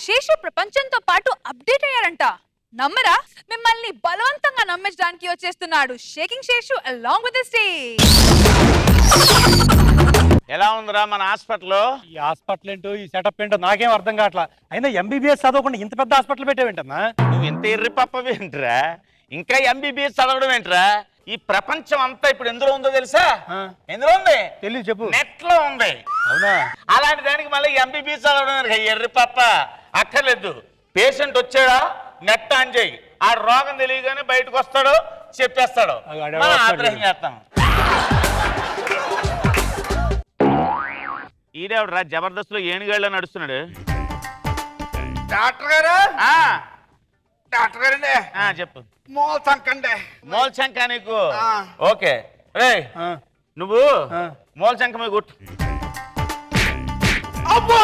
శేషు ప్రపంచంతో పాటు అప్డేట్ అయ్యారంట. నమ్మరా? మిమ్మల్ని బలవంతంగా నమ్మించడానికి వచ్చేస్తున్నాడు shaking Seshu along with his team. ఎలా ఉందిరా మన హాస్పిటల్? ఈ హాస్పిటల్ ఏంటో ఈ సెటప్ ఏంటో నాకేం అర్థం కావట్లా. అయినా ఎంబీబీఎస్ చదవకుండా ఇంత పెద్ద హాస్పిటల్ పెట్టావేంటమ్మా? నువ్వు ఇంత ఎర్రి పప్పవేంట్రా? ఇంకా ఎంబీబీఎస్ చదవడం ఏంట్రా? ఈ ప్రపంచం అంతా ఇప్పుడు ఎందులో ఉందో తెలుసా? ఎందులో ఉంది? తెలియదు, చెప్పు. నెట్ లో ఉంది. అవునా? అలాంటి దానికి మళ్ళీ ఎంబీబీఎస్ చదవడం ఎర్రి పప్ప అక్కర్లేదు. పేషెంట్ వచ్చాడా నెట్ ఆన్ చేయి, ఆ రోగం తెలియగానే బయటకు వస్తాడు, చెప్పేస్తాడు, ఆపరేషన్ చేస్తాం. ఈడేవడరా జబర్దస్త్ లో ఏనుగేళ్ళ నడుస్తున్నాడు? డాక్టర్ గారు, డాక్టర్ గారండి చెప్పు. మోల్ సంకండి. మోల్ శంక నీకు? ఓకే రే, నువ్వు మోల్ శంక మీద కొట్టు. అబ్బో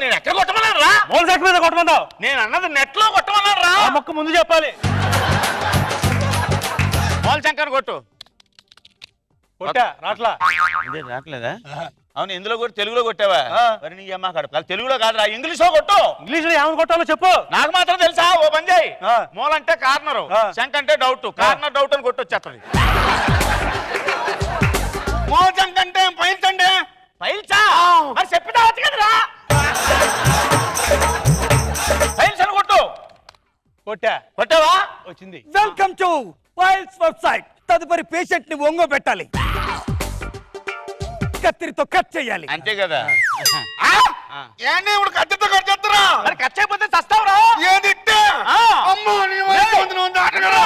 నేను ఎక్కడ కొట్టమన్నాను రా? మోల్ సెట్ మీద కొట్టమన్నావు. నేను అన్నది నెట్ లో కొట్టమన్నాను రా. ఆ మొక్క ముందు చెప్పాలి. మోల్ శంకర్ కొట్టు. కొట్టా రాట్లా. రావట్లేదా? అవును, ఎందులో కొట్టి? తెలుగులో కొట్టావా? మరి నీ అమ్మ కడప తెలుగులో కాదురా, ఇంగ్లీష్ లో కొట్టు. ఇంగ్లీష్ లో ఏమని కొట్టాలో చెప్పు. నాకు మాత్రం తెలుసా? ఓ పని చేయి, మోల్ అంటే కార్నర్, శంక్ అంటే డౌట్, కార్నర్ డౌట్ అని కొట్టొచ్చేస్తుంది. మోల్ శంక్ అంటే పైల్స్ అంటే పైల్సా? మరి చెప్పినా కదరా, పైల్స్ అని కొట్టు. కొట్టా. కొట్టావా? వచ్చింది. Welcome to files website. తదుపరి పేషెంట్ ని ఒంగో పెట్టాలి, కత్తిరితో కట్ చేయాలి. అంతే కదా? ఏంటి ఇప్పుడు కత్తితో కట్ చేస్తారా? మరి కట్ చేయకపోతే చస్తావురా? ఏది ఇట్టే? అమ్మో నీ వయసు ఉంది నువ్వు డాక్టర్ గారు.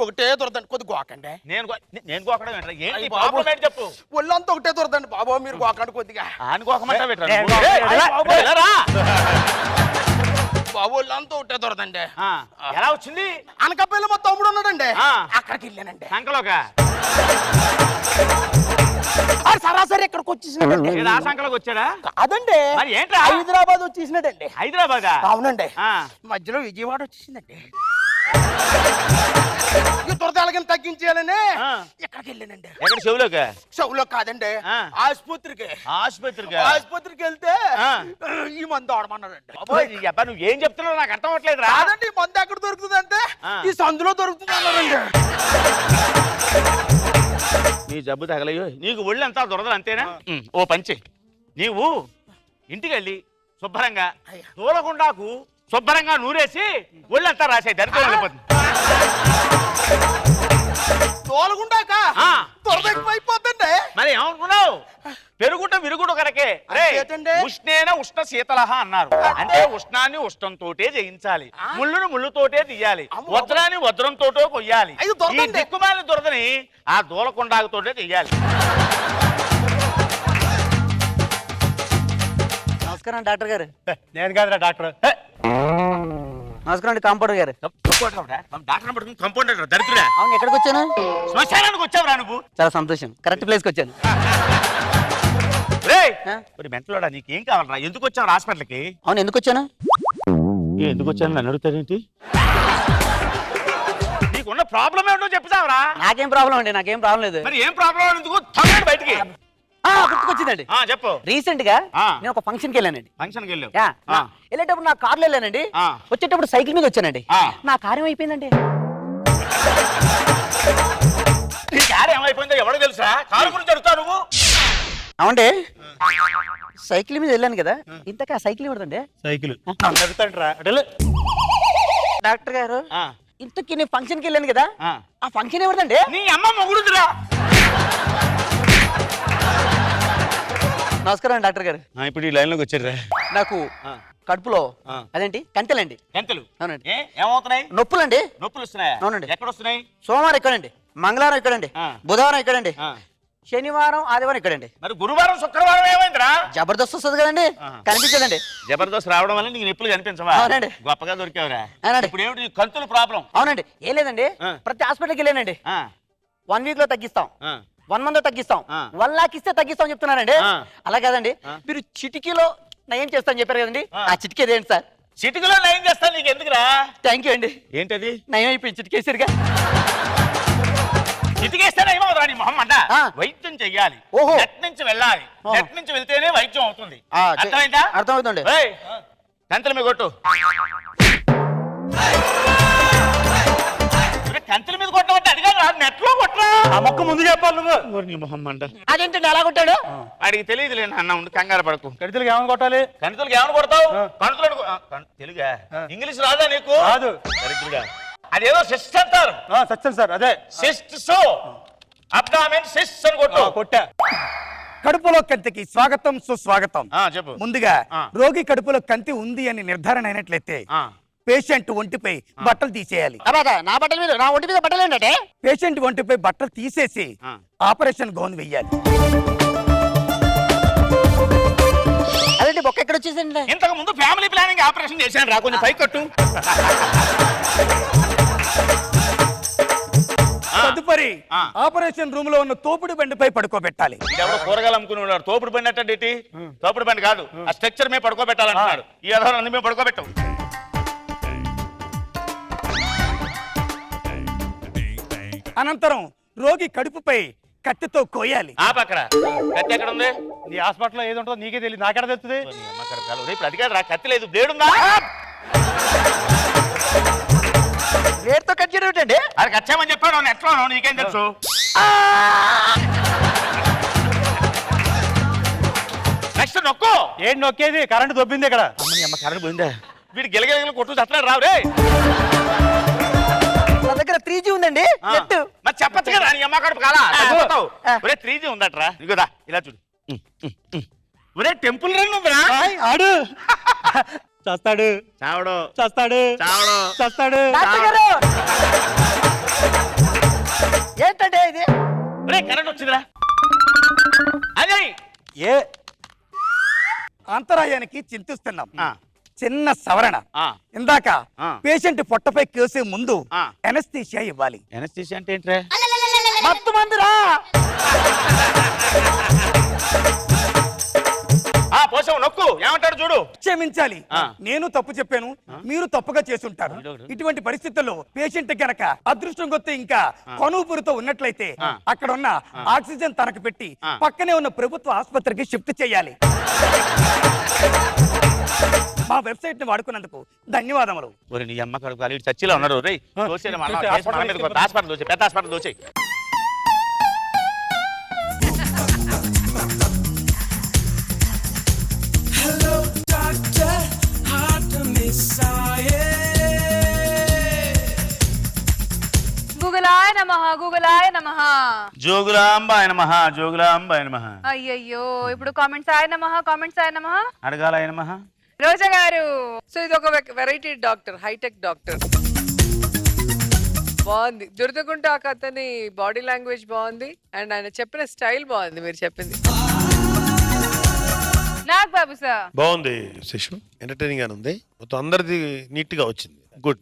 ఒకటే దొరదండి, కొద్ది గోకండి. నేను గోకడం ఏంట్రా? ఏంటి ప్రాబ్లం ఏంటి చెప్పు. ఒళ్ళంతా ఒకటే దొరదండి బాబు, మీరు గోకండి కొద్దిగా. ఆని గోకమంటా పెట్టరా? బాబు ఒళ్ళంతా ఒకటే దొరదండి. ఎలా వచ్చింది? అనకాపల్లి మా తమ్ముడు ఉన్నాడండి, అక్కడికి వెళ్ళానండి. సంకలోక సరాసరి ఇక్కడికి వచ్చేసినాడండి. ఆ సంకలోకి వచ్చాడా? కాదండి, మరి ఏంట్రా? హైదరాబాద్ వచ్చేసినాడండి. హైదరాబాదా? అవునండి. మధ్యలో విజయవాడ వచ్చేసిందండి. దురదలకి తగ్గించేయాలని ఎక్కడికి వెళ్ళానండి. ఎక్కడ? చెవులోక? చెవులో కాదండి, ఆసుపత్రికి. ఆసుపత్రికి వెళ్తే ఈ మందు ఆడమన్నాడండి. అబ్బా నువ్వు ఏం చెప్తున్నావు నాకు అర్థం అవ్వట్లేదు రా. కాదండి, ఈ మందు ఎక్కడ దొరుకుతుంది అంటే ఈ సందులో దొరుకుతుంది అన్నారండి. నీ జబ్బు తగలయ్యో, నీకు ఒళ్ళు అంతా దొరదలు అంతేనా? ఓ పంచి, నీవు ఇంటికి వెళ్ళి శుభ్రంగా తోలకుండాకు శుభ్రంగా నూరేసి ఒళ్ళంతా రాసే దరిద్రం వెళ్ళిపోతుంది. తోలగుండాక దొరదైపోతుందండి. మరి ఏమనుకున్నావు? పెరుగుట విరుగుడు కరకే. ఉష్ణేన ఉష్ణ శీతలహ అన్నారు. అంటే ఉష్ణాన్ని ఉష్ణంతోటే జయించాలి, ముళ్ళును ముళ్ళుతోటే తీయాలి, వజ్రాన్ని వజ్రంతోటో కొయ్యాలి. ఈ దిక్కుమాలి దురదని ఆ దూలకుండాకుతోటే తీయాలి. నమస్కారం డాక్టర్ గారు. నేను కాదురా డాక్టర్. నమస్కారం అండి కాంపౌండర్ గారు. డాక్టర్ పట్టుకుని కంపౌండర్ దరిద్రుడా. అవును, ఎక్కడికి వచ్చాను? శ్మశానానికి వచ్చావురా నువ్వు. చాలా సంతోషం, కరెక్ట్ ప్లేస్కి వచ్చాను. మెంటలోడా, నీకేం కావాలరా? ఎందుకు వచ్చావు హాస్పిటల్కి? అవును, ఎందుకు వచ్చాను? ఎందుకు వచ్చాను నన్ను అడుగుతానేంటి? నీకున్న ప్రాబ్లం ఏమిటో చెప్తావరా? నాకేం ప్రాబ్లం అండి, నాకేం ప్రాబ్లం లేదు. మరి ఏం ప్రాబ్లం? ఎందుకు తొందరగా బయటికి గుర్తుకొచ్చిందండి. చెప్పు. రీసెంట్ గా నేను ఒక ఫంక్షన్ కి వెళ్ళానండి. ఫంక్షన్ కి వెళ్ళావు? వెళ్ళేటప్పుడు నా కార్లో వెళ్ళానండి. వచ్చేటప్పుడు సైకిల్ మీద వచ్చానండి. నా కార్ ఏమైపోయిందండి. నీ కారు ఏమైపోయిందో ఎవడో తెలుసా? కారు గురించి అడుగుతావు నువ్వు? అవునండి, సైకిల్ మీద వెళ్ళాను కదా, ఇంతకా సైకిల్ ఇవ్వదండి. సైకిల్ డాక్టర్ గారు, ఇంతకీ నేను ఫంక్షన్ కి వెళ్ళాను కదా, ఆ ఫంక్షన్ ఎవరిదండి? నీ అమ్మ మొగుడుదిరా. నమస్కారం అండి డాక్టర్ గారు. ఇప్పుడు ఈ లైన్ లోకి వచ్చారా? నాకు కడుపులో అదేంటి కంటెలండి. గంటలు? అవునండి. ఏమవుతున్నాయి? నొప్పులండి. నొప్పులు వస్తున్నాయా? అవునండి. ఎక్కడ వస్తున్నాయి? సోమవారం ఇక్కడండి, మంగళవారం ఇక్కడండి, బుధవారం ఇక్కడండి, శనివారం ఆదివారం ఇక్కడండి. మరి గురువారం శుక్రవారం ఏమైందిరా? జబర్దస్త్ వస్తుంది కదండి, కనిపించదండి. జబర్దస్త్ రావడం వల్ల నీకు నొప్పులు కనిపించవా? అవునండి. గొప్పగా దొరికావురా. ఇప్పుడు ఏమిటి కంతుల ప్రాబ్లం? అవునండి, ఏం లేదండి, ప్రతి హాస్పిటల్కి వెళ్ళానండి. 1 వీక్ లో తగ్గిస్తాం, 1 మంత్ లో తగ్గిస్తాం, 1 లాక్ ఇస్తే తగ్గిస్తాం చెప్తున్నారండి. అలా కాదండి, మీరు చిటికీలో నయం చేస్తాను చెప్పారు కదండి, ఆ చిటికీ ఏంటి సార్? చిటికలో నయం చేస్తాను నీకు ఎందుకురా? థ్యాంక్ యూ అండి. ఏంటది? నయం అయిపోయి చిటికేసరిగా. చిటికేస్తేనే ఏమవుతా నీ మొహం అంట. ఆ. వైద్యం చెయ్యాలి. ఓహో. నెట్ నుంచి వెళ్ళాలి. ఓహో. నెట్ నుంచి వెళ్తేనే వైద్యం అవుతుంది. ఆ, అర్థమైందా? అర్థమవుతుంది. ఏయ్, కంతుల మీద కొట్టు. కంతుల మీద కొట్టమంటే అడిగా నెట్ లో కొట్టరా. ఆ మొక్క ముందు చెప్పాలి నువ్వు. నీ మొహం అంట. అదేంటండి అలా కొట్టాడు? అడిగి తెలియదులే అన్న, ఉండి కంగారు పడకు. కడితలకు ఏమని కొట్టాలి? కంతులకు ఏమని కొడతావు? ఆ. కంతులు తెలుగా? ఇంగ్లీష్ రాదా నీకు? రాదు. దరిద్రుడా. అదేదో సిస్ట్ అంటారు. సత్యం సార్, అదే సిస్ట్ సో అబ్డామిన్ సిస్ట్ అని కొట్టు. కొట్టా. కడుపులో కంతికి స్వాగతం సుస్వాగతం. చెప్పు. ముందుగా ఆ. రోగి కడుపులో కంతి ఉంది అని నిర్ధారణ అయినట్లయితే ఆ. పేషెంట్ ఒంటిపై బట్టలు తీసేయాలి. అబ్బా, నా బట్టల మీద, నా ఒంటి మీద బట్టలు ఏంటంటే? పేషెంట్ ఒంటిపై బట్టలు తీసేసి ఆ. ఆపరేషన్ గౌన్ వెయ్యాలి. అదేంటి బొక్క ఎక్కడ వచ్చేసింది? ఇంతకు ముందు ఫ్యామిలీ ప్లానింగ్ ఆపరేషన్ చేశాను రా, కొంచెం పై కట్టు. తదుపరి ఆ. ఆపరేషన్ రూమ్ లో ఉన్న తోపుడు బండిపై పడుకోబెట్టాలి. ఎవడో కూరగాయలు అమ్ముకున్నాడు. తోపుడు బండి అంటే తోపుడు బండి కాదు, ఆ స్ట్రక్చర్ మీద పడుకోబెట్టాలంటున్నాడు. ఈ ఆధారం అన్ని మేము పడుకోబెట్టాం. అనంతరం రోగి కడుపుపై కత్తితో కోయాలి. ఆ పక్కన కత్తి ఎక్కడ ఉంది? నీ హాస్పిటల్లో ఏది ఉంటుందో నీకే తెలియదు, నాకెడ తెలుస్తుంది? నీ అమ్మ అక్కడ కాదు. రేపు అది కాదు రా, కత్తి లేదు, బ్లేడుందా? రేట్తో కట్ చేయడం ఏంటండి? అది కచ్చామని చెప్పాడు. ఎట్లా నీకేం తెలుసు? నెక్స్ట్ నొక్కు. ఏంటి నొక్కేది? కరెంట్ దొబ్బింది ఇక్కడ. అమ్మని అమ్మ కరెంట్ పోయిందా? వీడు గిలగిలగిల కొట్టు చట్టాడు రావు రే. నా దగ్గర 3G ఉందండి. నెట్. మరి చెప్పచ్చు కదా నీ అమ్మ కడుపు కాలా? చచ్చిపోతావు. ఒరే 3G ఉందట్రా. ఇదిగోదా ఇలా చూడు. ఒరే టెంపుల్ రన్ ఉందిరా. ఆడు చస్తాడు, చావడు చస్తాడు, చావడు చస్తాడు. డాక్టర్ గారు! ఏంటంటే ఇది? ఒరే కరెంట్ వచ్చిందిరా. అదే ఏ అంతరాయానికి చింతిస్తున్నాం. ఆ. చిన్న సవరణ. ఆ. ఇందాక ఆ. పేషెంట్ పొట్టపై కేసే ముందు ఆ. ఎనస్థీషియా ఇవ్వాలి. ఎనస్థీషియా అంటే ఏంట్రా? మత్తు మందురా! పోసావు నొక్కు. ఏమంటాడు చూడు. క్షమించాలి, ఆ. నేను తప్పు చెప్పాను, మీరు తప్పుగా చేసుంటారు. వీడోడు. ఇటువంటి పరిస్థితుల్లో పేషెంట్ గనక అదృష్టం కొత్త ఇంకా కనుపూరుతో ఉన్నట్లయితే ఆ. అక్కడ ఉన్న ఆక్సిజన్ తనకు పెట్టి ఆ. పక్కనే ఉన్న ప్రభుత్వ ఆసుపత్రికి షిఫ్ట్ చేయాలి. మా వెబ్సైట్ ని వాడుకున్నందుకు ధన్యవాదములు. ఒరే నీ అమ్మ కడుపు కాలి చర్చిలో ఉన్నారు. రే దోసేయ్ మన మీద కొత్త హాస్పిటల్ దోసే, పెద్ద హాస్పిటల్ దోసే. గూగులాయ నమః, గూగులాయ నమః. జోగులాంబాయ నమః, జోగులాంబాయ నమః. అయ్యయ్యో, ఇప్పుడు కామెంట్స్ ఆయన నమః, కామెంట్స్ ఆయన నమః. అడగాలాయ నమః. రోజా గారు, సో ఇది ఒక వెరైటీ డాక్టర్, హైటెక్ డాక్టర్. బాగుంది. దురదగుంట అతని బాడీ లాంగ్వేజ్ బాగుంది అండ్ ఆయన చెప్పిన స్టైల్ బాగుంది. మీరు చెప్పింది నాగ్ బాబు సార్. బాగుంది శిశు, ఎంటర్టైనింగ్ గానే ఉంది. మొత్తం అందరిది నీట్ గా వచ్చింది. గుడ్.